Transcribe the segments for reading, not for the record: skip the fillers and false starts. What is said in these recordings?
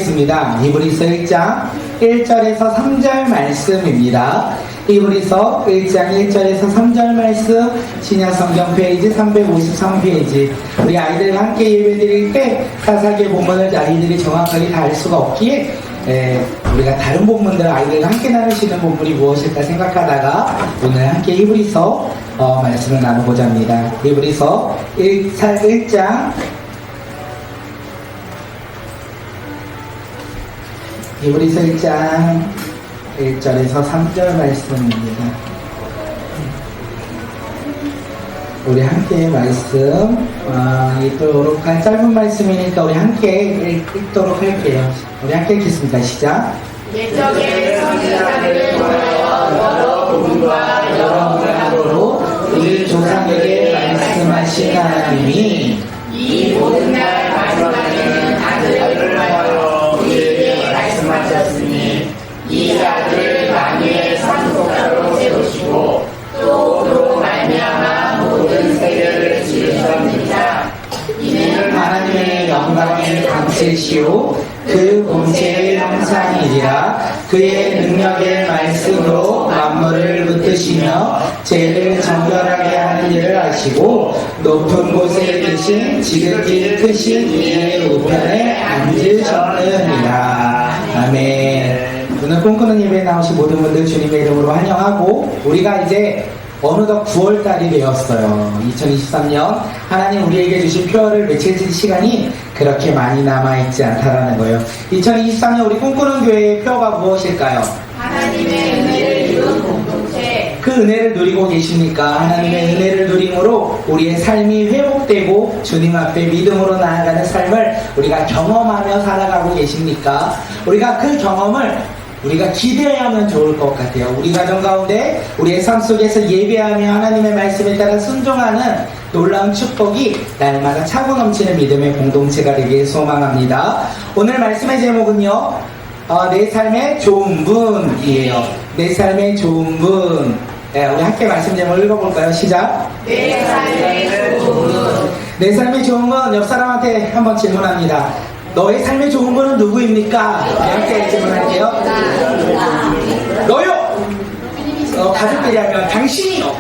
보겠습니다. 히브리서 1장 1절에서 3절 말씀입니다. 히브리서 1장 1절에서 3절 말씀, 신약성경 페이지 353페이지. 우리 아이들과 함께 예배드릴 때 사사기의 본문을 아이들이 정확하게 다 알 수가 없기에 우리가 다른 본문들 아이들과 함께 나눌 수 있는 본문이 무엇일까 생각하다가 오늘 함께 히브리서 말씀을 나누고자 합니다. 히브리서 1장 1절에서 3절 말씀입니다. 우리 함께 말씀 읽도록 할 짧은 말씀이니까 우리 함께 읽도록 할게요. 우리 함께 읽겠습니다. 시작. 옛적의 선지자들을 통하여 여러 부분과 여러 문화로 우리 조상에게 말씀하신 하나님이 이 모든 날 마지막에는 아들을 통하여 우리에게 말씀하셨으니 이 아들을 만유의 상속자로 세우시고 또 그로 말미암아 모든 세계를 지으셨느니라. 이는 하나님의 영광의 강체시오 그 본체의 형상이니라. 그의 능력의 말씀으로 만물을 붙드시며 죄를 정결하게 하는 일을 하시고 높은 곳에 계신 지극히 크신 이의 우편에 앉으셨느니라. 아멘. 오늘 꿈꾸는 예배에 나오신 모든 분들 주님의 이름으로 환영하고, 우리가 이제 어느덧 9월달이 되었어요. 2023년 하나님 우리에게 주신 표어를 외칠 시간이 그렇게 많이 남아있지 않다라는 거예요. 2023년 우리 꿈꾸는 교회의 표어가 무엇일까요? 하나님의 은혜를 이룬 공동체. 그 은혜를 누리고 계십니까? 하나님의 은혜를 누림으로 우리의 삶이 회복되고 주님 앞에 믿음으로 나아가는 삶을 우리가 경험하며 살아가고 계십니까? 우리가 그 경험을 우리가 기대하면 좋을 것 같아요. 우리 가정 가운데 우리의 삶 속에서 예배하며 하나님의 말씀에 따라 순종하는 놀라운 축복이 날마다 차고 넘치는 믿음의 공동체가 되길 소망합니다. 오늘 말씀의 제목은요, 내 삶의 좋은 분이에요. 내 삶의 좋은 분. 네, 우리 함께 말씀 제목 읽어볼까요? 시작. 내 삶의 좋은 분. 내 삶의 좋은 분. 옆 사람한테 한번 질문합니다. 너의 삶의 좋은 분은 누구입니까? 네, 함께 질문할게요. 너요! 가족들이 하면 당신이요!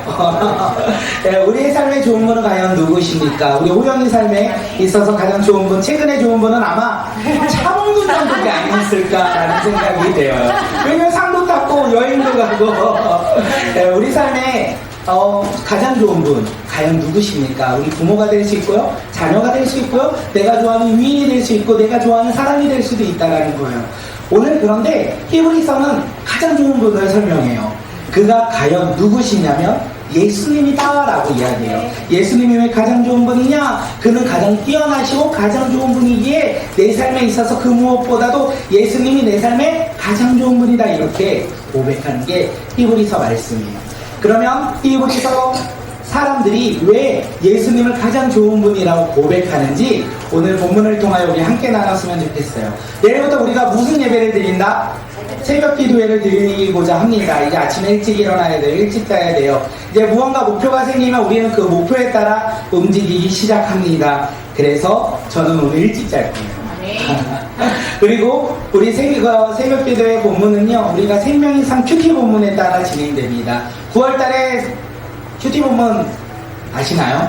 네, 우리의 삶의 좋은 분은 과연 누구십니까? 우리 호영이 삶에 있어서 가장 좋은 분, 최근에 좋은 분은 아마 차 먹는 정도가 아니었을까라는 생각이 돼요. 왜냐면 상도 탔고 여행도 가고 네, 우리 삶에 가장 좋은 분 과연 누구십니까? 우리 부모가 될 수 있고요, 자녀가 될 수 있고요, 내가 좋아하는 위인이 될 수 있고 내가 좋아하는 사람이 될 수도 있다는 거예요. 오늘 그런데 히브리서는 가장 좋은 분을 설명해요. 그가 과연 누구시냐면 예수님이다라고 이야기해요. 예수님이 왜 가장 좋은 분이냐? 그는 가장 뛰어나시고 가장 좋은 분이기에 내 삶에 있어서 그 무엇보다도 예수님이 내 삶에 가장 좋은 분이다, 이렇게 고백하는 게 히브리서 말씀이에요. 그러면 히브리서 사람들이 왜 예수님을 가장 좋은 분이라고 고백하는지 오늘 본문을 통하여 우리 함께 나눴으면 좋겠어요. 내일부터 우리가 무슨 예배를 드린다? 새벽 기도회를 드리고자 합니다. 이제 아침에 일찍 일어나야 돼요. 일찍 가야 돼요. 이제 무언가 목표가 생기면 우리는 그 목표에 따라 움직이기 시작합니다. 그래서 저는 오늘 일찍 잘 거예요. 그리고 우리 새벽 기도회 본문은요, 우리가 생명인상 큐티 본문에 따라 진행됩니다. 9월달에 큐티 본문 아시나요?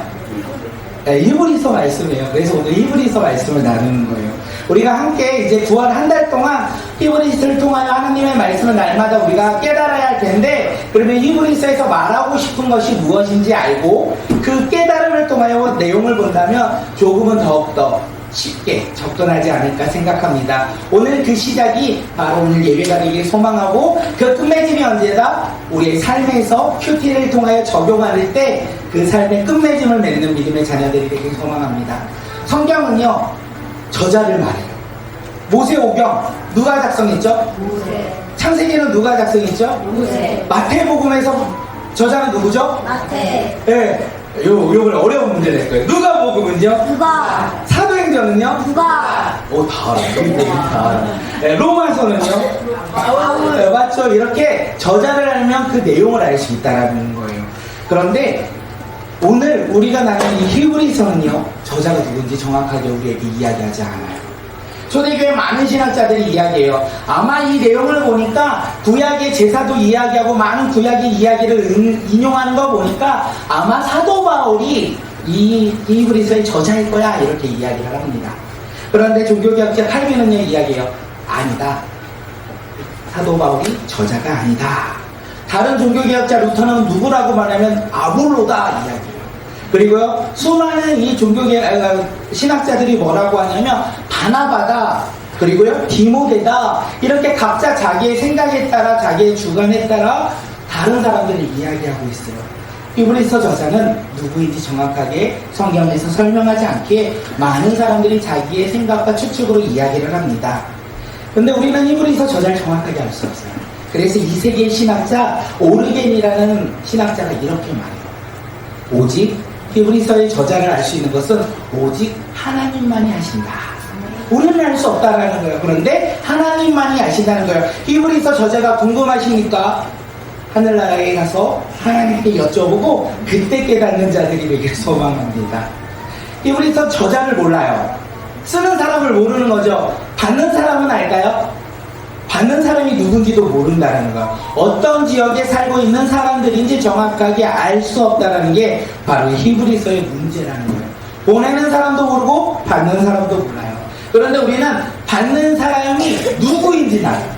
네, 히브리서 말씀이에요. 그래서 오늘 히브리서 말씀을 나누는 거예요. 우리가 함께 이제 9월 한 달 동안 히브리서를 통하여 하나님의 말씀을 날마다 우리가 깨달아야 할 텐데, 그러면 히브리서에서 말하고 싶은 것이 무엇인지 알고 그 깨달음을 통하여 내용을 본다면 조금은 더욱더 쉽게 접근하지 않을까 생각합니다. 오늘 그 시작이 바로 오늘 예배가 되길 소망하고, 그 끝맺음이 언제다? 우리의 삶에서 큐티를 통하여 적용할 때 그 삶의 끝맺음을 맺는 믿음의 자녀들이 되길 소망합니다. 성경은요, 저자를 말해요. 모세오경 누가 작성했죠? 모세. 창세기는 누가 작성했죠? 모세. 마태복음에서 저자는 누구죠? 마태. 네, 요걸 어려운 문제 낼 거예요. 누가복음은요? 누가. 사도행전은요? 누가. 오, 다 알아. 우리 다 알아. 네, 로마서는요? 네, 맞죠? 이렇게 저자를 알면 그 내용을 알 수 있다는 거예요. 그런데 오늘 우리가 나눈 이 히브리서는요, 저자가 누군지 정확하게 우리에게 이야기하지 않아요. 초대교회 많은 신학자들이 이야기해요. 아마 이 내용을 보니까 구약의 제사도 이야기하고 많은 구약의 이야기를 인용하는 거 보니까 아마 사도 바울이 이 히브리서의 저자일 거야 이렇게 이야기를 합니다. 그런데 종교개혁자 칼빈은요 이야기해요. 아니다. 사도 바울이 저자가 아니다. 다른 종교개혁자 루터는 누구라고 말하면 아볼로다 이야기해요. 그리고요 수많은 이 신학자들이 뭐라고 하냐면 바나바다 그리고요 디모데다 이렇게 각자 자기의 생각에 따라 자기의 주관에 따라 다른 사람들이 이야기하고 있어요. 히브리서 저자는 누구인지 정확하게 성경에서 설명하지 않기에 많은 사람들이 자기의 생각과 추측으로 이야기를 합니다. 근데 우리는 히브리서 저자를 정확하게 알 수 없어요. 그래서 2세기의 신학자 오르겐이라는 신학자가 이렇게 말해요. 오직 히브리서의 저자를 알 수 있는 것은 오직 하나님만이 아신다. 우리는 알 수 없다라는 거예요. 그런데 하나님만이 아신다는 거예요. 히브리서 저자가 궁금하십니까? 하늘나라에 가서 하나님께 여쭤보고 그때 깨닫는 자들이 되길 소망합니다. 히브리서 저자를 몰라요. 쓰는 사람을 모르는 거죠. 받는 사람은 알까요? 받는 사람이 누군지도 모른다는 거. 어떤 지역에 살고 있는 사람들인지 정확하게 알 수 없다는 게 바로 히브리서의 문제라는 거예요. 보내는 사람도 모르고 받는 사람도 몰라요. 그런데 우리는 받는 사람이 누구인지 알아요.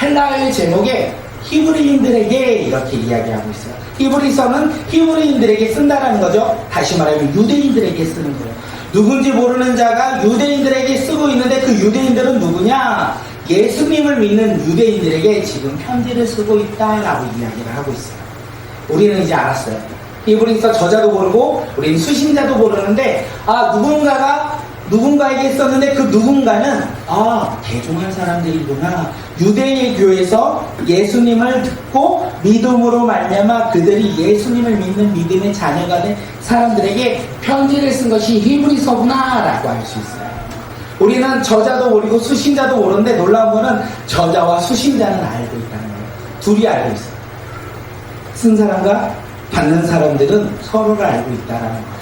헬라어의 제목에 히브리인들에게 이렇게 이야기하고 있어요. 히브리서는 히브리인들에게 쓴다라는 거죠. 다시 말하면 유대인들에게 쓰는 거예요. 누군지 모르는 자가 유대인들에게 쓰고 있는데 그 유대인들은 누구냐? 예수님을 믿는 유대인들에게 지금 편지를 쓰고 있다라고 이야기를 하고 있어요. 우리는 이제 알았어요. 히브리서 저자도 모르고 우리는 수신자도 모르는데 누군가에게 썼는데 그 누군가는 대종한 사람들이구나. 유대인의 교회에서 예수님을 듣고 믿음으로 말미암아 그들이 예수님을 믿는 믿음의 자녀가 된 사람들에게 편지를 쓴 것이 히브리서구나 라고 알 수 있어요. 우리는 저자도 모르고 수신자도 모르는데 놀라운 거는 저자와 수신자는 알고 있다는 거예요. 둘이 알고 있어요. 쓴 사람과 받는 사람들은 서로를 알고 있다는 거예요.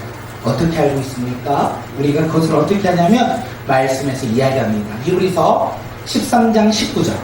어떻게 알고 있습니까? 우리가 그것을 어떻게 하냐면 말씀에서 이야기합니다. 히브리서 13장 19절.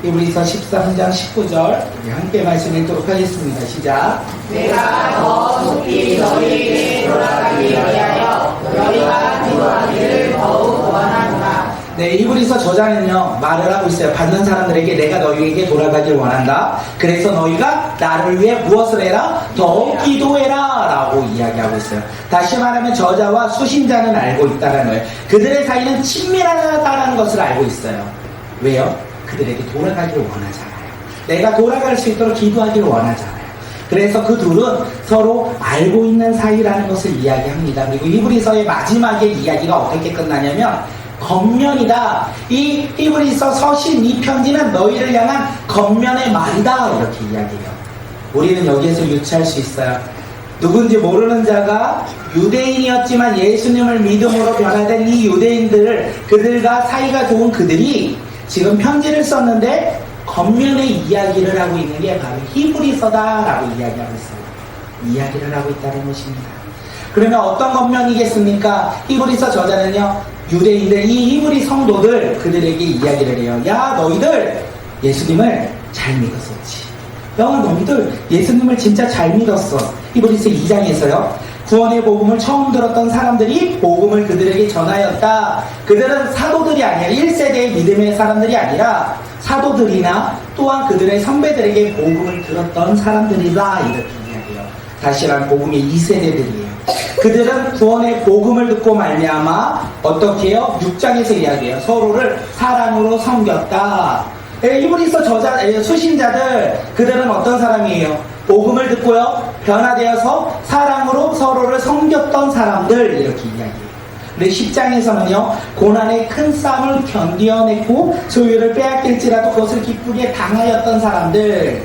히브리서 13장 19절 우리 함께 말씀 읽도록 하겠습니다. 시작. 내가 더 속히 너희에게 돌아가기 위하여 너희가 기도하기를 더욱 원하노라. 네, 히브리서 저자는요 말을 하고 있어요. 받는 사람들에게 내가 너희에게 돌아가길 원한다. 그래서 너희가 나를 위해 무엇을 해라? 더욱 기도해라 라고 이야기하고 있어요. 다시 말하면 저자와 수신자는 알고 있다는 거예요. 그들의 사이는 친밀하다는 것을 알고 있어요. 왜요? 그들에게 돌아가기를 원하잖아요. 내가 돌아갈 수 있도록 기도하기를 원하잖아요. 그래서 그 둘은 서로 알고 있는 사이라는 것을 이야기합니다. 그리고 히브리서의 마지막에 이야기가 어떻게 끝나냐면 겉면이다. 이 히브리서 서신 이 편지는 너희를 향한 겉면의 말이다. 이렇게 이야기해요. 우리는 여기에서 유추할 수 있어요. 누군지 모르는 자가 유대인이었지만 예수님을 믿음으로 변화된 이 유대인들을 그들과 사이가 좋은 그들이 지금 편지를 썼는데 겉면의 이야기를 하고 있는 게 바로 히브리서다라고 이야기하고 있어요. 이야기를 하고 있다는 것입니다. 그러면 어떤 겉면이겠습니까? 히브리서 저자는요 유대인들 이 히브리 성도들 그들에게 이야기를 해요. 야 너희들 예수님을 잘 믿었었지. 야 너희들 예수님을 진짜 잘 믿었어. 히브리서 2장에서요 구원의 복음을 처음 들었던 사람들이 복음을 그들에게 전하였다. 그들은 사도들이 아니라 1세대의 믿음의 사람들이 아니라 사도들이나 또한 그들의 선배들에게 복음을 들었던 사람들이다. 이렇게 이야기해요. 다시 말하면 복음의 2세대들이에요. 그들은 구원의 복음을 듣고 말미암아 어떻게 해요? 6장에서 이야기해요. 서로를 사랑으로 섬겼다. 히브리서 저자, 수신자들 그들은 어떤 사람이에요? 복음을 듣고요 변화되어서 사랑으로 서로를 섬겼던 사람들 이렇게 이야기해요. 근데 10장에서는요 고난의 큰 싸움을 견디어냈고 소유를 빼앗길지라도 그것을 기쁘게 당하였던 사람들,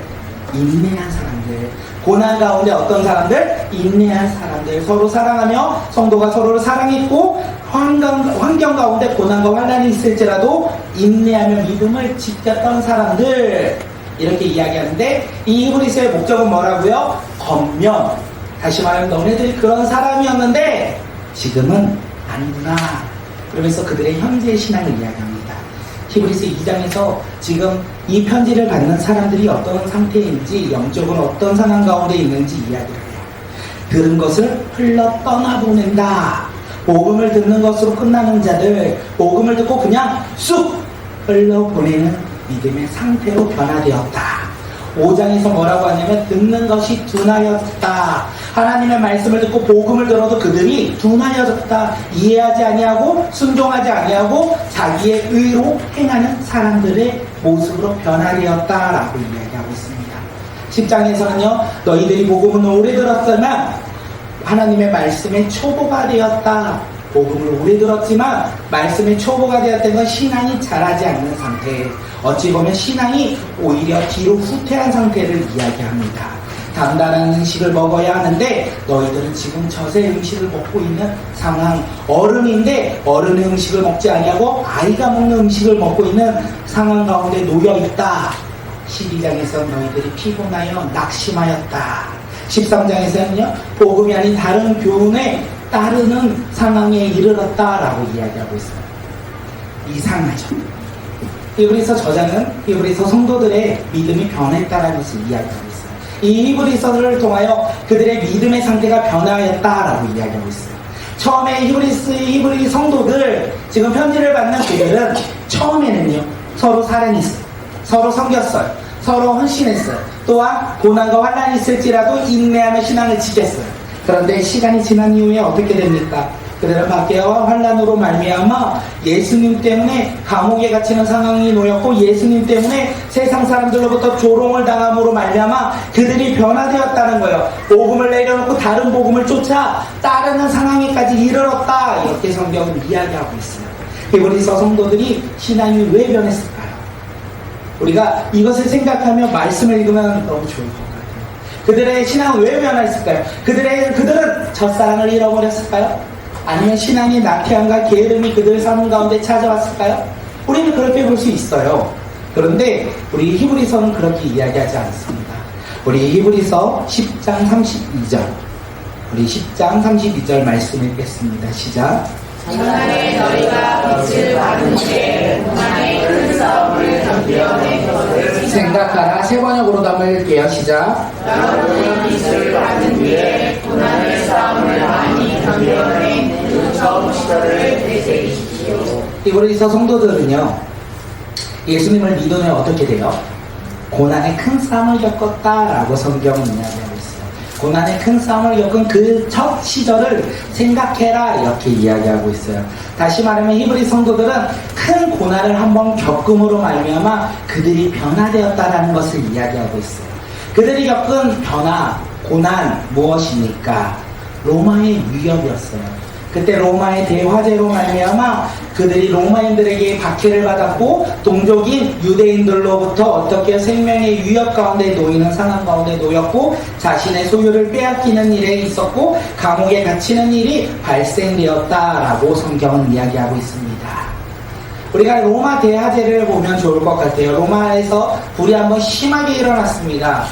인내한 사람들, 고난 가운데 어떤 사람들? 인내한 사람들, 서로 사랑하며 성도가 서로를 사랑했고 환경 가운데 고난과 환난이 있을지라도 인내하며 믿음을 지켰던 사람들 이렇게 이야기하는데 이 히브리서의 목적은 뭐라고요? 겉면. 다시 말하면 너네들이 그런 사람이었는데 지금은 아니구나. 그러면서 그들의 현재 신앙을 이야기합니다. 히브리서 2장에서 지금 이 편지를 받는 사람들이 어떤 상태인지, 영적으로 어떤 상황 가운데 있는지 이야기를 해요. 들은 것을 흘러 떠나보낸다. 복음을 듣는 것으로 끝나는 자들, 복음을 듣고 그냥 쑥 흘러보내는 믿음의 상태로 변화되었다. 5장에서 뭐라고 하냐면 듣는 것이 둔하였다. 하나님의 말씀을 듣고 복음을 들어도 그들이 둔하여졌다. 이해하지 아니하고 순종하지 아니하고 자기의 의로 행하는 사람들의 모습으로 변화되었다라고 이야기하고 있습니다. 10장에서는요, 너희들이 복음은 오래 들었으나 하나님의 말씀에 초보가 되었다. 복음을 오래 들었지만 말씀에 초보가 되었다는 건 신앙이 자라지 않는 상태, 어찌 보면 신앙이 오히려 뒤로 후퇴한 상태를 이야기합니다. 단단한 음식을 먹어야 하는데 너희들은 지금 젖의 음식을 먹고 있는 상황, 어른인데 어른의 음식을 먹지 아니하고 아이가 먹는 음식을 먹고 있는 상황 가운데 놓여있다. 12장에서 너희들이 피곤하여 낙심하였다. 13장에서는요, 복음이 아닌 다른 교훈에 따르는 상황에 이르렀다라고 이야기하고 있어요. 이상하죠. 히브리서 저자는 히브리서 성도들의 믿음이 변했다라는 것을 이야기하고 있어요. 이 히브리서를 통하여 그들의 믿음의 상태가 변화했다라고 이야기하고 있어요. 처음에 히브리 성도들, 지금 편지를 받는 그들은 처음에는요, 서로 사랑했어요. 서로 섬겼어요. 서로 헌신했어요. 또한 고난과 환난이 있을지라도 인내하며 신앙을 지켰어요. 그런데 시간이 지난 이후에 어떻게 됩니까? 그들은 박해와 환난으로 말미암아 예수님 때문에 감옥에 갇히는 상황이 놓였고, 예수님 때문에 세상 사람들로부터 조롱을 당함으로 말미암아 그들이 변화되었다는 거예요. 복음을 내려놓고 다른 복음을 쫓아 따르는 상황에까지 이르렀다. 이렇게 성경은 이야기하고 있어요. 히브리서 성도들이 신앙이 왜 변했을까요? 우리가 이것을 생각하며 말씀을 읽으면 너무 좋을 것 같아요. 그들의 신앙은 왜 변화했을까요? 그들은 첫사랑을 잃어버렸을까요? 아니면 신앙의 나태함과 게으름이 그들 삶 가운데 찾아왔을까요? 우리는 그렇게 볼 수 있어요. 그런데 우리 히브리서는 그렇게 이야기하지 않습니다. 우리 히브리서 10장 32절, 우리 10장 32절 말씀 읽겠습니다. 시작. 지난해 너희가 빛을 받은 뒤에 고난의 큰 싸움을 견뎌낸 것을 생각하라. 세 번역으로 담을게요. 시작. 여러분이 빛을 받은 뒤에 고난의 싸움을 많이 견뎌낸 그 처음 시절을 되새기십시오. 히브리서 성도들은요, 예수님을 믿으면 어떻게 돼요? 고난의 큰 싸움을 겪었다라고 성경은 이야기하고 있어요. 고난의 큰 싸움을 겪은 그 첫 시절을 생각해라, 이렇게 이야기하고 있어요. 다시 말하면 히브리 성도들은 큰 고난을 한번 겪음으로 말미암아 그들이 변화되었다라는 것을 이야기하고 있어요. 그들이 겪은 변화, 고난 무엇입니까? 로마의 위협이었어요. 그때 로마의 대화재로 말미암아 그들이 로마인들에게 박해를 받았고, 동족인 유대인들로부터 어떻게 생명의 위협 가운데 놓이는 상황 가운데 놓였고, 자신의 소유를 빼앗기는 일에 있었고 감옥에 갇히는 일이 발생되었다라고 성경은 이야기하고 있습니다. 우리가 로마 대화재를 보면 좋을 것 같아요. 로마에서 불이 한번 심하게 일어났습니다.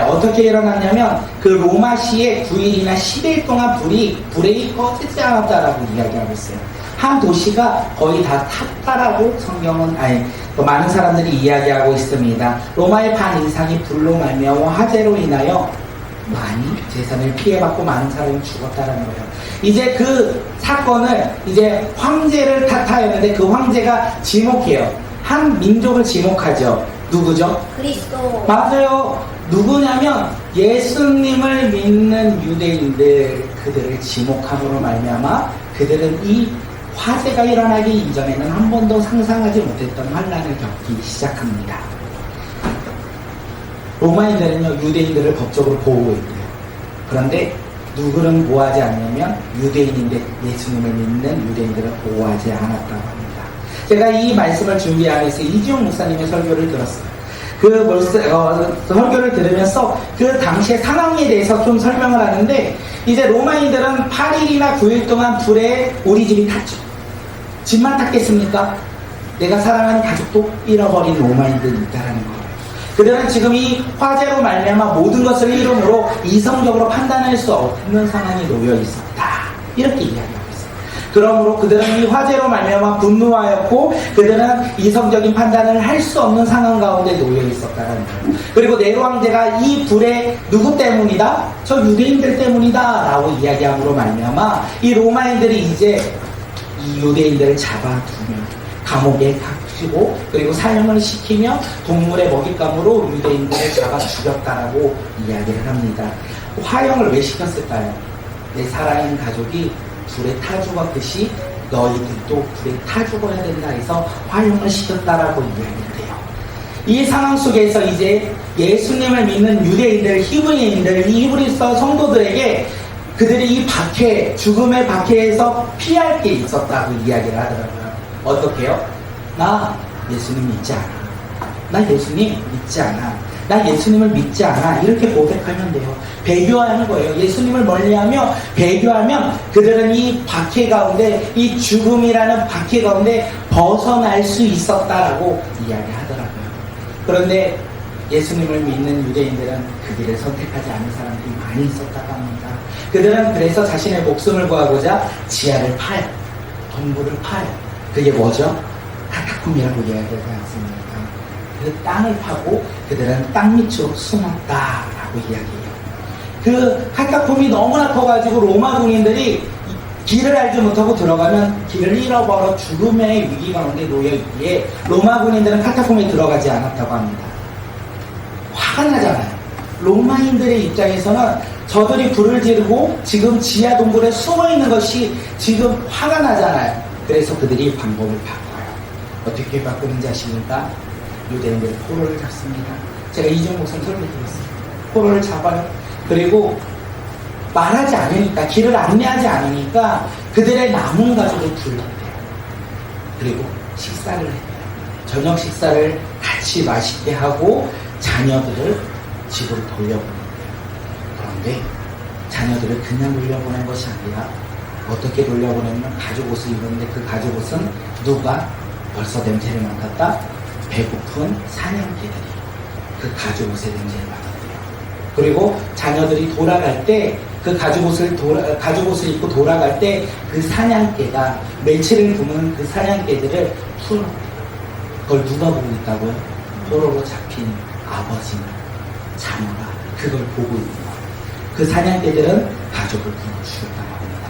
어떻게 일어났냐면 그 로마시에 9일이나 10일 동안 불이 꺼지지 않았다라고 이야기하고 있어요. 한 도시가 거의 다 탔다라고 성경은 많은 사람들이 이야기하고 있습니다. 로마의 반 이상이 불로 말미암아 화재로 인하여 많이 재산을 피해받고 많은 사람이 죽었다는 거예요. 이제 그 사건을 이제 황제를 탓하였는데 그 황제가 지목해요. 한 민족을 지목하죠. 누구죠? 그리스도. 맞아요. 누구냐면 예수님을 믿는 유대인들, 그들을 지목함으로 말미암아 그들은 이 화재가 일어나기 이전에는 한 번도 상상하지 못했던 환난을 겪기 시작합니다. 로마인들은요, 유대인들을 법적으로 보호했대요. 그런데 누구는 보호하지 않냐면 유대인인데 예수님을 믿는 유대인들을 보호하지 않았다고 합니다. 제가 이 말씀을 준비하면서 이지용 목사님의 설교를 들었어요. 설교를 들으면서 그 당시의 상황에 대해서 좀 설명을 하는데, 이제 로마인들은 8일이나 9일 동안 불에 우리 집이 탔죠. 집만 탔겠습니까? 내가 사랑하는 가족도 잃어버린 로마인들이 있다라는 거예요. 그들은 지금 이 화재로 말미암아 모든 것을 이름으로 이성적으로 판단할 수 없는 상황에 놓여 있었다. 이렇게 이야기하고 있어요. 그러므로 그들은 이 화재로 말미암아 분노하였고 그들은 이성적인 판단을 할 수 없는 상황 가운데 놓여 있었다는 거예요. 그리고 네로 황제가 이 불에 누구 때문이다? 저 유대인들 때문이다 라고 이야기함으로 말미암아 이 로마인들이 이제 이 유대인들을 잡아두며 감옥에 갇히고 그리고 사형을 시키며 동물의 먹잇감으로 유대인들을 잡아 죽였다라고 이야기를 합니다. 화형을 왜 시켰을까요? 내 사랑하는 가족이 불에 타 죽었듯이 너희들도 불에 타 죽어야 된다 해서 화형을 시켰다라고 이야기를 해요. 이 상황 속에서 이제 예수님을 믿는 유대인들, 히브리인들, 이 히브리서 성도들에게 그들이 이 박해, 죽음의 박해에서 피할 게 있었다고 이야기를 하더라고요. 어떻게요? 나 예수님 믿지 않아. 나 예수님 믿지 않아. 나 예수님을 믿지 않아. 이렇게 고백하면 돼요. 배교하는 거예요. 예수님을 멀리하며 배교하면 그들은 이 박해 가운데, 이 죽음이라는 박해 가운데 벗어날 수 있었다라고 이야기하더라고요. 그런데 예수님을 믿는 유대인들은 그 길을 선택하지 않은 사람들이 많이 있었다고 합니다. 그들은 그래서 자신의 목숨을 구하고자 지하를 파요. 동굴을 파요. 그게 뭐죠? 카타콤이라고 이야기하지 않습니까? 그 땅을 파고 그들은 땅 밑으로 숨었다라고 이야기해요. 그 카타콤이 너무나 커가지고 로마 군인들이 길을 알지 못하고 들어가면 길을 잃어버려 죽음의 위기 가운데 놓여있기에 로마 군인들은 카타콤에 들어가지 않았다고 합니다. 화가 나잖아요. 로마인들의 입장에서는 저들이 불을 지르고 지금 지하 동굴에 숨어 있는 것이 지금 화가 나잖아요. 그래서 그들이 방법을 바꿔요. 어떻게 바꾸는지 아십니까? 유대인들이 포로를 잡습니다. 제가 이종 목사님 설명드렸어요. 포로를 잡아요. 그리고 말하지 않으니까, 길을 안내하지 않으니까 그들의 남은 가족을 불러내요. 그리고 식사를 해요. 저녁 식사를 같이 맛있게 하고 자녀들을 집으로 돌려보내요. 그런데 자녀들을 그냥 돌려보낸 것이 아니라 어떻게 돌려보내면 가죽 옷을 입었는데 그 가죽 옷은 누가 벌써 냄새를 맡았다? 배고픈 사냥개들이 그 가죽 옷의 냄새를 맡았대요. 그리고 자녀들이 돌아갈 때 그 가죽 옷을 입고 돌아갈 때 그 사냥개가 멸치를 굶은 그 사냥개들을 풀어요. 그걸 누가 보고 있다고요? 포로로 잡힌 아버지나 자녀가 그걸 보고 있는 거예요. 그 사냥개들은 가족을 굶어 죽였다고 합니다.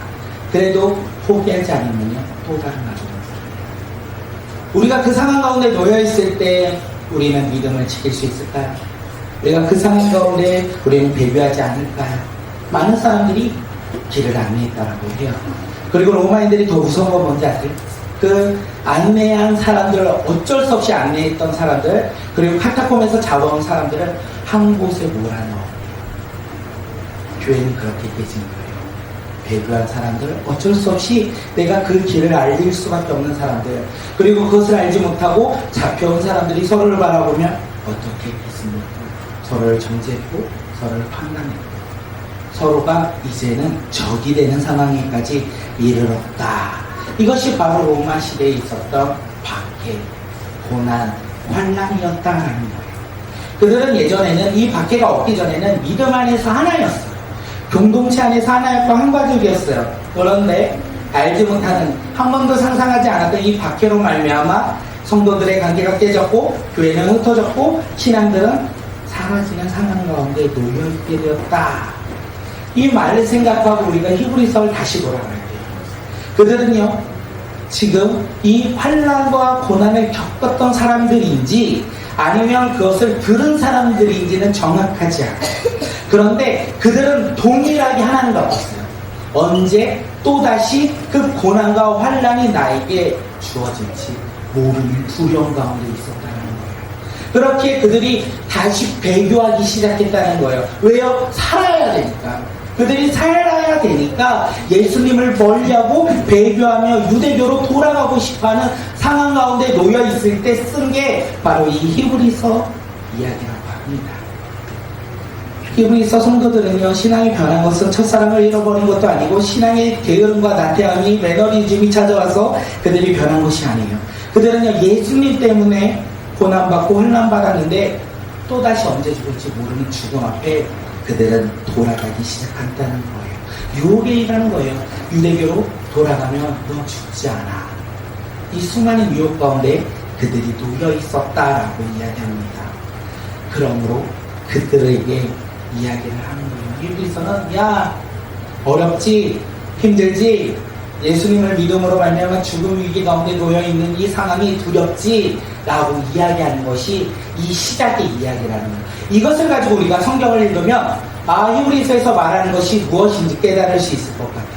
그래도 포기하지 않으면요 또 다른 가족을 죽여요. 우리가 그 상황 가운데 놓여있을 때 우리는 믿음을 지킬 수 있을까요? 우리가 그 상황 가운데 우리는 배교하지 않을까요? 많은 사람들이 길을 안내했다라고 해요. 그리고 로마인들이 더 무서운 건 뭔지 아세요? 그 안내한 사람들, 어쩔 수 없이 안내했던 사람들, 그리고 카타콤에서 잡아온 사람들을 한 곳에 몰아넣어요. 교회는 그렇게 깨진 거예요. 배교한 사람들, 어쩔 수 없이 내가 그 길을 알릴 수밖에 없는 사람들, 그리고 그것을 알지 못하고 잡혀온 사람들이 서로를 바라보며 어떻게 했습니까? 서로를 정죄했고 서로를 판단했고 서로가 이제는 적이 되는 상황에까지 이르렀다. 이것이 바로 로마 시대에 있었던 박해, 고난, 환난이었다는 거예요. 그들은 예전에는 이 박해가 없기 전에는 믿음 안에서 하나였어요. 공동체 안에서 하나였고 한 가족이었어요. 그런데 알지 못하는, 한 번도 상상하지 않았던 이 박해로 말미암아 성도들의 관계가 깨졌고 교회는 흩어졌고 신앙들은 사라지는 상황 가운데 놓여있게 되었다. 이 말을 생각하고 우리가 히브리서를 다시 돌아가야 돼요. 그들은요 지금 이 환난과 고난을 겪었던 사람들인지 아니면 그것을 들은 사람들인지는 정확하지 않아요. 그런데 그들은 동일하게 하나는 겪었어요. 언제 또다시 그 고난과 환난이 나에게 주어질지 모르는 두려움 가운데 있었다는 거예요. 그렇게 그들이 다시 배교하기 시작했다는 거예요. 왜요? 살아야 되니까. 그들이 살아야 되니까 예수님을 멀리하고 배교하며 유대교로 돌아가고 싶어하는 상황 가운데 놓여있을 때 쓴 게 바로 이 히브리서 이야기라고 합니다. 히브리서 성도들은요 신앙이 변한 것은 첫사랑을 잃어버린 것도 아니고 신앙의 게으름과 나태함이 매너리즘이 찾아와서 그들이 변한 것이 아니에요. 그들은요 예수님 때문에 고난받고 환난받았는데 또다시 언제 죽을지 모르는 죽음 앞에 그들은 돌아가기 시작한다는 거예요. 유혹이라는 거예요. 유대교로 돌아가면 너 죽지 않아. 이 수많은 유혹 가운데 그들이 놓여 있었다라고 이야기합니다. 그러므로 그들에게 이야기를 하는 거예요. 히브리서는 야 어렵지 힘들지 예수님을 믿음으로 말미암아 죽음 위기 가운데 놓여 있는 이 상황이 두렵지 라고 이야기하는 것이 이 시작의 이야기라는 거예요. 이것을 가지고 우리가 성경을 읽으면 히브리서에서 말하는 것이 무엇인지 깨달을 수 있을 것 같아요.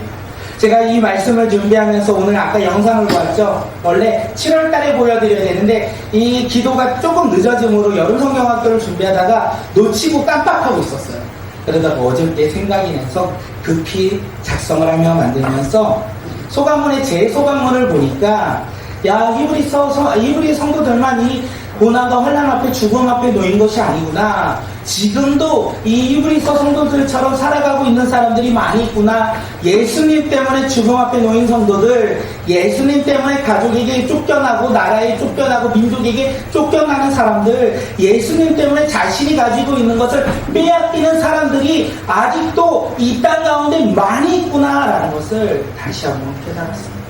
제가 이 말씀을 준비하면서 오늘 아까 영상을 보았죠. 원래 7월 달에 보여드려야 되는데 이 기도가 조금 늦어짐으로 여름 성경학교를 준비하다가 놓치고 깜빡하고 있었어요. 그러다가 어저께 생각이 나서 급히 작성을 하며 만들면서 소감문의 제 소감문을 보니까 히브리 성도들만 이 고난과 환난 앞에 죽음 앞에 놓인 것이 아니구나. 지금도 이 히브리서 성도들처럼 살아가고 있는 사람들이 많이 있구나. 예수님 때문에 죽음 앞에 놓인 성도들, 예수님 때문에 가족에게 쫓겨나고 나라에 쫓겨나고 민족에게 쫓겨나는 사람들, 예수님 때문에 자신이 가지고 있는 것을 빼앗기는 사람들이 아직도 이 땅 가운데 많이 있구나라는 것을 다시 한번 깨달았습니다.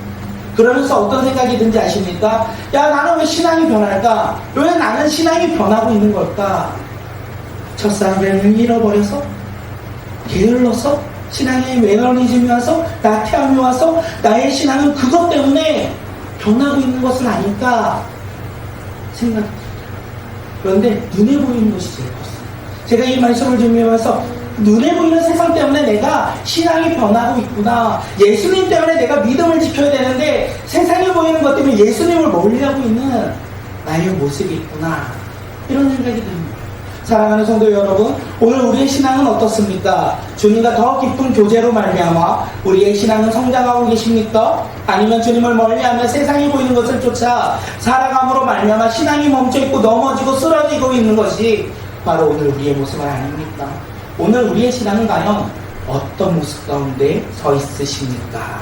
그러면서 어떤 생각이 든지 아십니까? 나는 왜 신앙이 변할까? 왜 나는 신앙이 변하고 있는 걸까? 첫사랑을 잃어버려서? 게을러서? 신앙의 매너리즘이 와서? 나태함이 와서? 나의 신앙은 그것 때문에 변하고 있는 것은 아닐까? 생각이 듭니다. 그런데 눈에 보이는 것이 제일 컸어요. 제가 이 말씀을 준비해서 눈에 보이는 세상 때문에 내가 신앙이 변하고 있구나. 예수님 때문에 내가 믿음을 지켜야 되는데 세상에 보이는 것 때문에 예수님을 멀리하고 있는 나의 모습이 있구나. 이런 생각이 듭니다. 사랑하는 성도 여러분, 오늘 우리의 신앙은 어떻습니까? 주님과 더 깊은 교제로 말미암아 우리의 신앙은 성장하고 계십니까? 아니면 주님을 멀리하며 세상에 보이는 것을 쫓아 살아감으로 말미암아 신앙이 멈춰있고 넘어지고 쓰러지고 있는 것이 바로 오늘 우리의 모습은 아닙니까? 오늘 우리의 신앙은 과연 어떤 모습 가운데 서 있으십니까?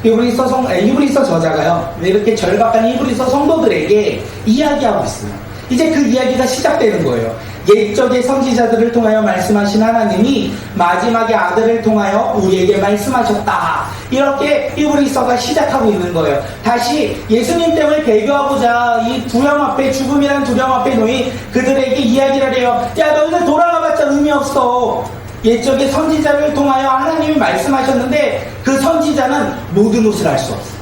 히브리서 저자가요, 이렇게 절박한 히브리서 성도들에게 이야기하고 있어요. 이제 그 이야기가 시작되는 거예요. 옛적의 선지자들을 통하여 말씀하신 하나님이 마지막에 아들을 통하여 우리에게 말씀하셨다. 이렇게 히브리서가 시작하고 있는 거예요. 다시 예수님 때문에 배교하고자 이 두려움 앞에, 죽음이란 두려움 앞에 놓인 그들에게 이야기를 해요. 너희들 돌아가봤자 의미 없어. 옛적의 선지자를 통하여 하나님이 말씀하셨는데 그 선지자는 모든 것을 알 수 없어.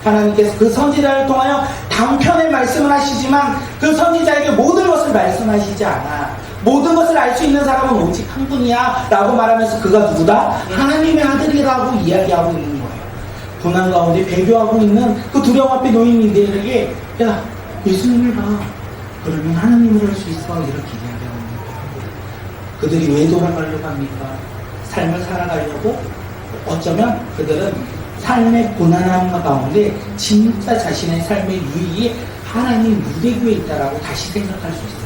하나님께서 그 선지자를 통하여 단편의 말씀을 하시지만 그 선지자에게 모든 것을 말씀하시지 않아. 모든 것을 알 수 있는 사람은 오직 한 분이야 라고 말하면서 그가 누구다? 하나님의 아들이라고 이야기하고 있는 거예요. 고난 가운데 배교하고 있는 그 두려움 앞에 놓인 이들에게 예수님을 봐. 그러면 하나님을 알 수 있어. 이렇게 이야기하고 있는 거예요. 그들이 왜 돌아가려고 합니까? 삶을 살아가려고? 어쩌면 그들은 삶의 고난함 가운데 진짜 자신의 삶의 유익이 하나님 유대교에 있다라고 다시 생각할 수 있어요.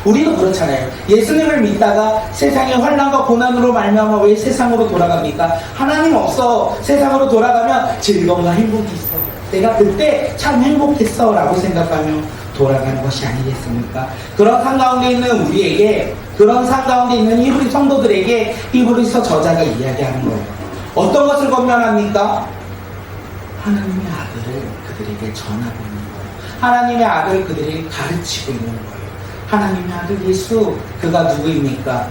우리도 그렇잖아요. 예수님을 믿다가 세상의 환난과 고난으로 말미암아 왜 세상으로 돌아갑니까? 하나님 없어. 세상으로 돌아가면 즐거움과 행복이 있어. 내가 그때 참 행복했어 라고 생각하며 돌아가는 것이 아니겠습니까? 그런 상 가운데 있는 우리에게, 그런 상 가운데 있는 히브리 성도들에게 히브리서 저자가 이야기하는 거예요. 어떤 것을 권면합니까? 하나님의 아들을 그들에게 전하고 있는 거예요. 하나님의 아들을 그들에게 가르치고 있는 거예요. 하나님의 아들 예수, 그가 누구입니까?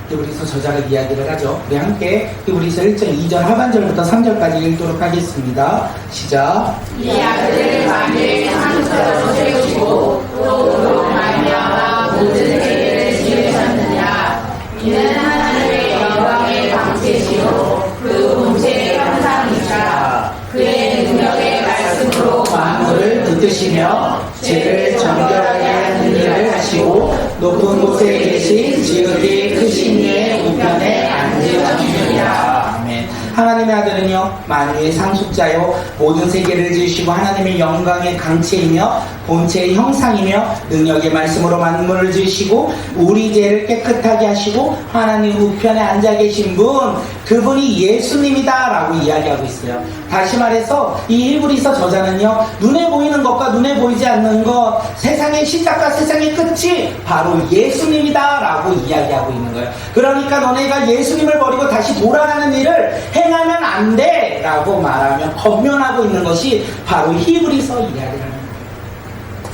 히브리서 저자가 이야기를 하죠. 우리 함께 히브리서 1장 2절 하반절부터 3절까지 읽도록 하겠습니다. 시작. 이 아들을 만일 창조자로 세우시고 또 그로 말미암아 모든 세계를 지으셨느냐. 이는 하나님의 영광의 광채시요 그 본체의 형상이시라. 그의 능력의 말씀으로 만물을 붙드시며 죄를 정결하게 하는 일을 하시고 높은 곳에 계신 지극히 크신 이의 우편에 앉으셨느니라. 아멘. 하나님의 아들은요, 만유의 상속자요, 모든 세계를 지으시고 하나님의 영광의 강체이며 본체의 형상이며 능력의 말씀으로 만물을 지으시고 우리 죄를 깨끗하게 하시고 하나님 우편에 앉아 계신 분, 그분이 예수님이다 라고 이야기하고 있어요. 다시 말해서 이 히브리서 저자는요, 눈에 보이는 것과 눈에 보이지 않는 것, 세상의 시작과 세상의 끝이 바로 예수님이다 라고 이야기하고 있는 거예요. 그러니까 너네가 예수님을 버리고 다시 돌아가는 일을 행하면 안 돼 라고 말하며 권면하고 있는 것이 바로 히브리서 이야기라는 거예요.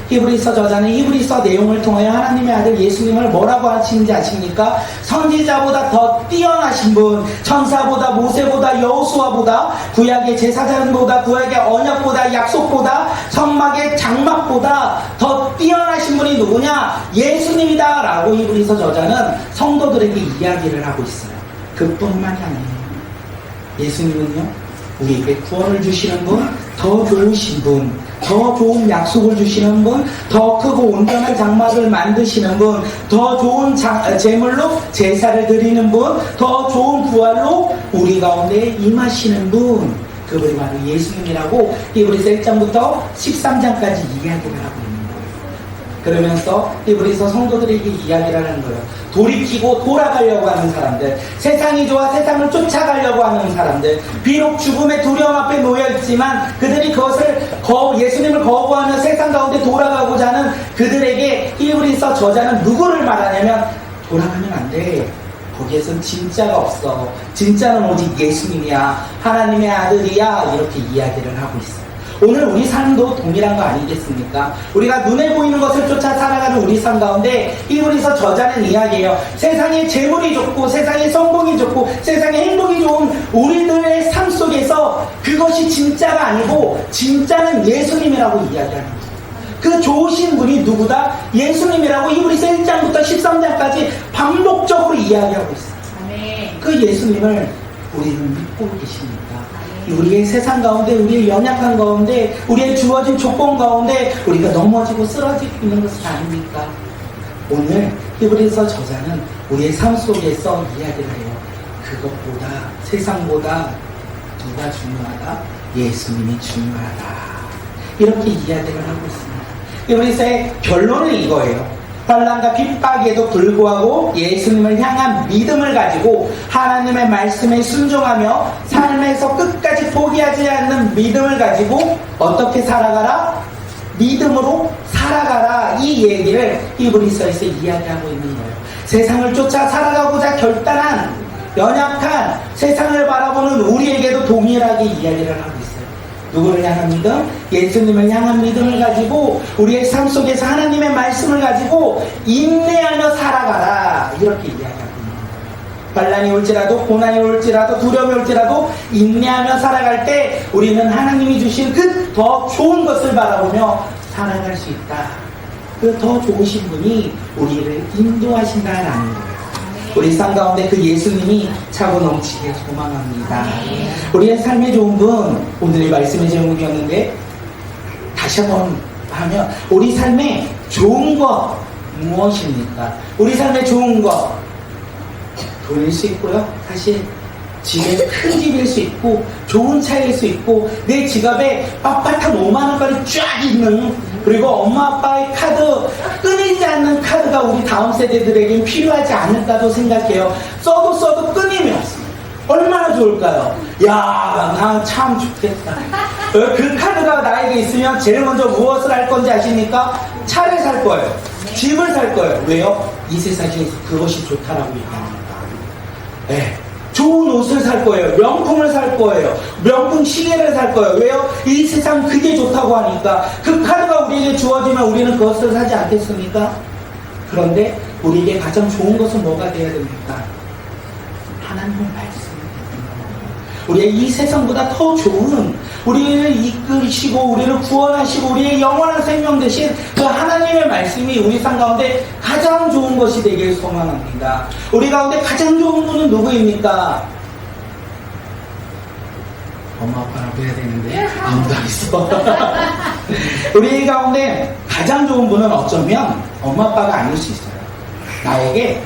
히브리서 저자는 히브리서 내용을 통하여 하나님의 아들 예수님을 뭐라고 하시는지 아십니까? 선지자보다 더 뛰어나신 분, 천사보다, 모세보다, 여호수아보다, 구약의 제사장보다, 구약의 언약보다, 약속보다, 성막의 장막보다 더 뛰어나신 분이 누구냐? 예수님이다 라고 히브리서 저자는 성도들에게 이야기를 하고 있어요. 그뿐만이 아니에요. 예수님은요, 우리에게 구원을 주시는 분, 더 좋으신 분, 더 좋은 약속을 주시는 분, 더 크고 온전한 장막을 만드시는 분, 더 좋은 제물로 제사를 드리는 분, 더 좋은 부활로 우리 가운데 임하시는 분, 그분이 바로 예수님이라고 히브리서 1장부터 13장까지 이야기를 하고 있는 거예요. 그러면서 히브리서 성도들에게 이야기를 하는 거예요. 돌이키고 돌아가려고 하는 사람들, 세상이 좋아 세상을 쫓아가려고 하는 사람들, 비록 죽음의 두려움 앞에 놓여있지만 그들이 그것을 예수님을 거부하며 세상 가운데 돌아가고자 하는 그들에게 히브리서 저자는 누구를 말하냐면, 돌아가면 안 돼. 거기에선 진짜가 없어. 진짜는 오직 예수님이야. 하나님의 아들이야. 이렇게 이야기를 하고 있어요. 오늘 우리 삶도 동일한 거 아니겠습니까? 우리가 눈에 보이는 것을 쫓아 살아가는 우리 삶 가운데 히브리서 저자는 이야기해요. 세상에 재물이 좋고 세상에 성공이 좋고 세상에 행복이 좋은 우리들의 삶 속에서 그것이 진짜가 아니고 진짜는 예수님이라고 이야기하는 거죠. 그 좋으신 분이 누구다? 예수님이라고 히브리서 1장부터 13장까지 반복적으로 이야기하고 있어요. 그 예수님을 우리는 믿고 계십니까? 우리의 세상 가운데, 우리의 연약한 가운데, 우리의 주어진 조건 가운데 우리가 넘어지고 쓰러지고 있는 것은 아닙니까? 오늘 히브리서 저자는 우리의 삶 속에서 이야기를 해요. 그것보다, 세상보다 누가 중요하다? 예수님이 중요하다. 이렇게 이야기를 하고 있습니다. 히브리서의 결론은 이거예요. 환난과 핍박에도 불구하고 예수님을 향한 믿음을 가지고 하나님의 말씀에 순종하며 삶에서 끝까지 포기하지 않는 믿음을 가지고 어떻게 살아가라? 믿음으로 살아가라. 이 얘기를 히브리서에서 이야기하고 있는 거예요. 세상을 쫓아 살아가고자 결단한 연약한 세상을 바라보는 우리에게도 동일하게 이야기를 하고 있어요. 누구를 향한 믿음? 예수님을 향한 믿음을 가지고 우리의 삶 속에서 하나님의 말씀을 가지고 인내하며 살아가라. 이렇게 이야기하고 있는 거예요. 반란이 올지라도, 고난이 올지라도, 두려움이 올지라도 인내하며 살아갈 때 우리는 하나님이 주신 그 더 좋은 것을 바라보며 살아갈 수 있다. 그 더 좋으신 분이 우리를 인도하신다는 거예요. 우리 삶 가운데 그 예수님이 차고 넘치게 소망합니다. 우리의 삶의 좋은 분, 오늘의 말씀의 제목이었는데 다시 한번 하면 우리 삶의 좋은 것 무엇입니까? 우리 삶의 좋은 것, 돈일 수 있고요. 사실 집에 큰 집일 수 있고 좋은 차일 수 있고 내 지갑에 빳빳한 5만원짜리 쫙 있는, 그리고 엄마 아빠의 카드, 끊이지 않는 카드가 우리 다음 세대들에겐 필요하지 않을까도 생각해요. 써도 끊임이 얼마나 좋을까요? 야, 나 참 좋겠다. 그 카드가 나에게 있으면 제일 먼저 무엇을 할 건지 아십니까? 차를 살 거예요. 집을 살 거예요. 왜요? 이 세상에서 그것이 좋다라고 얘기합니다. 네. 좋은 옷을 살 거예요. 명품을 살 거예요. 명품 시계를 살 거예요. 왜요? 이 세상 그게 좋다고 하니까. 그 카드가 우리에게 주어지면 우리는 그것을 사지 않겠습니까? 그런데 우리에게 가장 좋은 것은 뭐가 되어야 됩니까? 하나님의 말씀이 되는 거예요. 우리의 이 세상보다 더 좋은, 우리를 이끌시고 우리를 구원하시고 우리의 영원한 생명 되신 그 하나님의 말씀이 우리 삶 가운데 가장 좋은 것이 되길 소망합니다. 우리 가운데 가장 좋은 분은 누구입니까? 엄마 아빠라고 해야 되는데 아무도 안 있어. 우리 가운데 가장 좋은 분은 어쩌면 엄마 아빠가 아닐 수 있어요. 나에게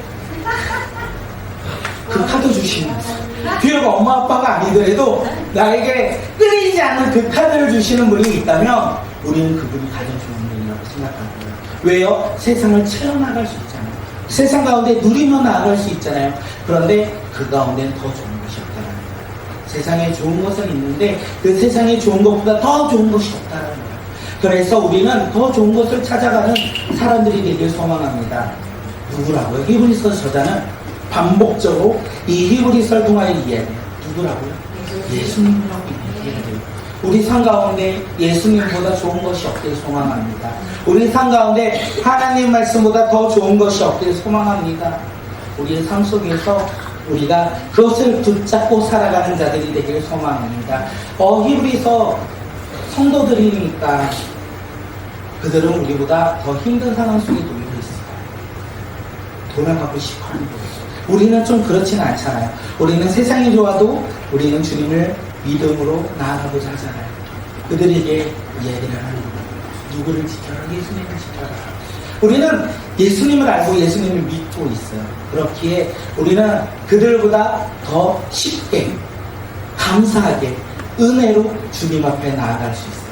그 카드 주시는 분, 비록 엄마 아빠가 아니더라도 나에게 끊이지 않는 그 카드를 주시는 분이 있다면 우리는 그분이 가장 좋은 분이라고 생각합니다. 왜요? 세상을 채워나갈 수 있잖아요. 세상 가운데 누리며 나아갈 수 있잖아요. 그런데 그 가운데는 더 좋은 것이 없다는 거예요. 세상에 좋은 것은 있는데 그 세상에 좋은 것보다 더 좋은 것이 없다는 거예요. 그래서 우리는 더 좋은 것을 찾아가는 사람들이 되길 소망합니다. 누구라고요? 히브리서 저자는 반복적으로 이 히브리서를 통하여 이야기해요. 누구라고요? 예수님이라고 얘기해야 돼요. 우리 삶 가운데 예수님보다 좋은 것이 없기를 소망합니다. 우리 삶 가운데 하나님 말씀보다 더 좋은 것이 없기를 소망합니다. 우리의 삶 속에서 우리가 그것을 붙잡고 살아가는 자들이 되기를 소망합니다. 히브리서 성도들이니까 그들은 우리보다 더 힘든 상황 속에 놓여 있어요. 돌아가고 싶어 하는 거예요. 우리는 좀 그렇진 않잖아요. 우리는 세상이 좋아도 우리는 주님을 믿음으로 나아가고자 하잖아요. 그들에게 이야기를 하는 거예요. 누구를 지켜라? 예수님을 지켜라. 우리는 예수님을 알고 예수님을 믿고 있어요. 그렇기에 우리는 그들보다 더 쉽게, 감사하게, 은혜로 주님 앞에 나아갈 수 있어요.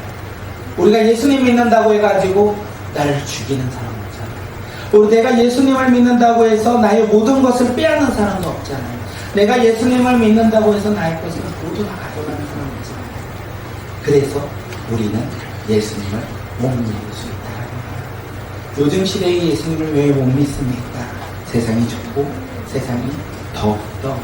우리가 예수님 믿는다고 해가지고 나를 죽이는 사람 없잖아요. 내가 예수님을 믿는다고 해서 나의 모든 것을 빼앗는 사람도 없잖아요. 내가 예수님을 믿는다고 해서 나의 것을 모두 다 가져가는 사람 없잖아요. 그래서 우리는 예수님을 못 믿을 수 있다는 거예요. 요즘 시대에 예수님을 왜 못 믿습니까? 세상이 좋고 세상이 더욱더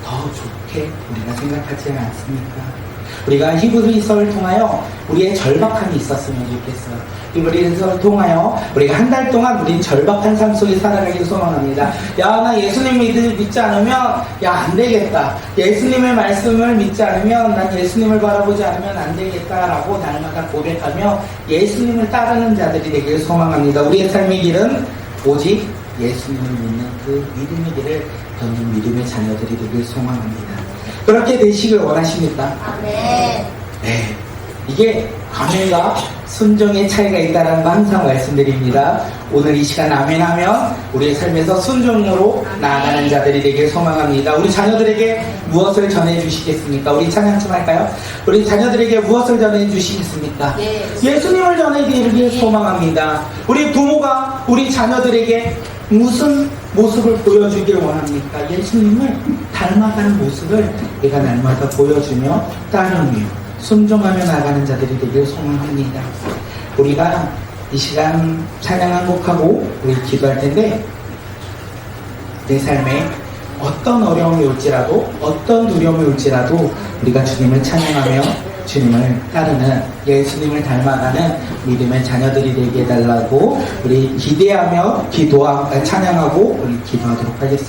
더 좋게 우리가 생각하지 않습니까? 우리가 히브리서를 통하여 우리의 절박함이 있었으면 좋겠어요. 히브리서를 통하여 우리가 한 달 동안 우리는 절박한 삶 속에 살아가길 소망합니다. 야, 나 예수님 믿지 않으면 안 되겠다. 예수님의 말씀을 믿지 않으면 난 예수님을 바라보지 않으면 안 되겠다라고 날마다 고백하며 예수님을 따르는 자들이 되길 소망합니다. 우리의 삶의 길은 오직 예수님을 믿는 그 믿음의 길을 걷는 믿음의 자녀들이 되길 소망합니다. 그렇게 되시길 원하십니까? 아멘. 네. 이게 아멘과 순종의 차이가 있다는 거 항상 말씀드립니다. 오늘 이 시간 아멘하면 우리의 삶에서 순종으로 나아가는 자들이 되길 소망합니다. 우리 자녀들에게 무엇을 전해주시겠습니까? 우리 찬양 좀 할까요? 우리 자녀들에게 무엇을 전해주시겠습니까? 예수님을 전해드리길 소망합니다. 우리 부모가 우리 자녀들에게 무슨 모습을 보여주길 원합니까? 예수님을 닮아가는 모습을 내가 날마다 보여주며 따르며 순종하며 나가는 자들이 되길 소망합니다. 우리가 이 시간 찬양 한 곡하고 우리 기도할 텐데 내 삶에 어떤 어려움이 올지라도 어떤 두려움이 올지라도 우리가 주님을 찬양하며 주님을 따르는 예수님을 닮아가는 믿음의 자녀들이 되게 해달라고 우리 기대하며 찬양하고 우리 기도하도록 하겠습니다.